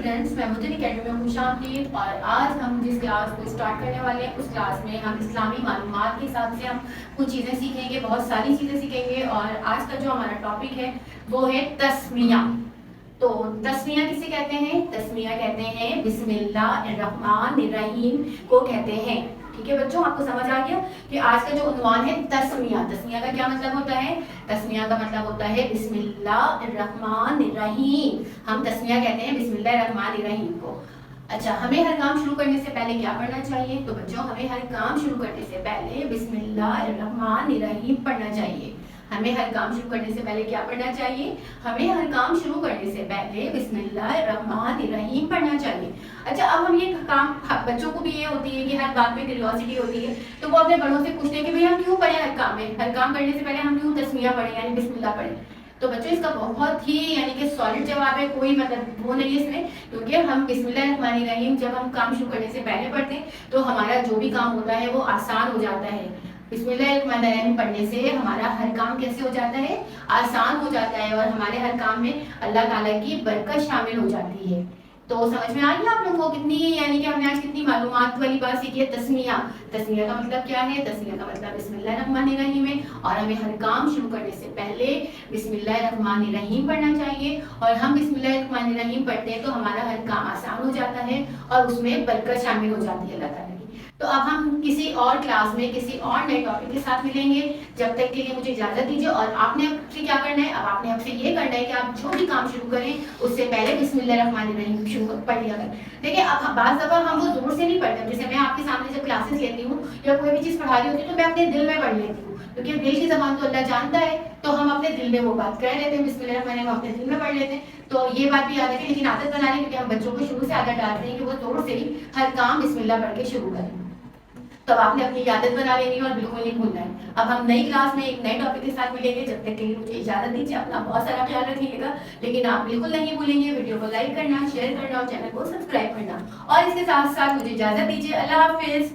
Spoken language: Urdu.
اسٹوڈینٹس، میں مدنی اکیڈمی میں خوش آمدید. اور آج ہم جس کلاس کو اسٹارٹ کرنے والے ہیں اس کلاس میں ہم اسلامی معلومات کے حساب سے ہم کچھ چیزیں سیکھیں گے، بہت ساری چیزیں سیکھیں گے. اور آج کا جو ہمارا ٹاپک ہے وہ ہے تسمیہ. تو تسمیہ کسے کہتے ہیں؟ تسمیہ کہتے ہیں بسم اللہ الرحمن الرحیم کو کہتے ہیں. ٹھیک ہے بچوں، آپ کو سمجھ آ گیا کہ آج کا جو عنوان ہے تسمیہ. تسمیہ کا کیا مطلب ہوتا ہے؟ تسمیہ کا مطلب ہوتا ہے بسم اللہ الرحمن الرحیم. ہم تسمیہ کہتے ہیں بسم اللہ الرحمن الرحیم کو. اچھا، ہمیں ہر کام شروع کرنے سے پہلے کیا پڑھنا چاہیے؟ تو بچوں ہمیں ہر کام شروع کرنے سے پہلے بسم اللہ الرحمن الرحیم پڑھنا چاہیے. ہمیں ہر کام شروع کرنے سے پہلے کیا پڑھنا چاہیے؟ ہمیں ہر کام شروع کرنے سے پہلے بسم اللہ الرحمن الرحیم پڑھنا چاہیے. اچھا، اب ہم یہ کام، بچوں کو بھی یہ ہوتی ہے کہ ہر بات پہ کیوریوسٹی ہوتی ہے، تو وہ اپنے بڑوں سے پوچھتے ہیں کہ بھئی ہم کیوں پڑھیں ہر کام میں، ہر کام کرنے سے پہلے ہم کیوں تسمیہ پڑھیں یعنی بسم اللہ پڑھیں. تو بچوں اس کا بہت ہی یعنی کہ سالڈ جواب ہے، کوئی مطلب وہ نہیں ہے اس میں. کیونکہ ہم بسم اللہ الرحمن الرحیم جب ہم کام شروع کرنے سے پہلے پڑھتے ہیں تو ہمارا جو بھی کام ہوتا ہے وہ آسان ہو جاتا ہے. بسم اللہ الرحمن الرحیم پڑھنے سے ہمارا ہر کام کیسے ہو جاتا ہے؟ آسان ہو جاتا ہے، اور ہمارے ہر کام میں اللہ تعالیٰ کی برکت شامل ہو جاتی ہے. تو سمجھ میں آئی آپ لوگوں کو کتنی، یعنی کہ ہم نے آج کتنی معلومات والی بات سیکھی ہے. تسمیہ، تسمیہ کا مطلب کیا ہے؟ تسمیہ کا مطلب بسم اللہ الرحمن الرحیم ہے، اور ہمیں ہر کام شروع کرنے سے پہلے بسم اللہ الرحمن الرحیم پڑھنا چاہیے. اور ہم بسم اللہ الرحمن الرحیم پڑھتے ہیں تو ہمارا ہر کام آسان ہو جاتا ہے اور اس میں برکت شامل ہو جاتی ہے اللہ تعالیٰ کی. تو اب ہم کسی اور کلاس میں کسی اور نئے ٹاپک کے ساتھ ملیں گے. جب تک کے لیے مجھے اجازت دیجیے. اور آپ نے اب سے کیا کرنا ہے؟ اب آپ نے اب سے یہ کرنا ہے کہ آپ جو بھی کام شروع کریں اس سے پہلے بسم اللہ الرحمن الرحیم شروع پڑھ لیا کریں. دیکھیں اب بعض دفعہ ہم وہ زور سے نہیں پڑھتے. جیسے میں آپ کے سامنے جب کلاسز لیتی ہوں یا کوئی بھی چیز پڑھا رہی ہوتی ہوں تو میں اپنے دل میں پڑھ لیتی ہوں، کیونکہ دل کی زبان تو اللہ جانتا ہے. تو ہم اپنے دل میں وہ بات کہہ لیتے ہیں، بسم اللہ الرحمن الرحیم اپنے دل میں پڑھ لیتے ہیں. تو یہ بات بھی یاد رکھیں، لیکن عادت بنا لیں، کیونکہ ہم بچوں کو شروع سے عادت ڈالتے ہیں کہ وہ زور سے ہی ہر کام بسم اللہ پڑھ کے شروع کریں. تو آپ نے اپنی عادت بنا لینی ہے اور بالکل نہیں بھولنا ہے. اب ہم نئی کلاس میں ایک نئے ٹاپک کے ساتھ ملیں گے. جب تک کے لیے مجھے اجازت دیجیے. اپنا بہت سارا خیال رکھیے گا، لیکن آپ بالکل نہیں بھولیں گے ویڈیو کو لائک کرنا، شیئر کرنا اور چینل کو سبسکرائب کرنا. اور اس کے ساتھ ساتھ مجھے اجازت دیجیے. اللہ حافظ.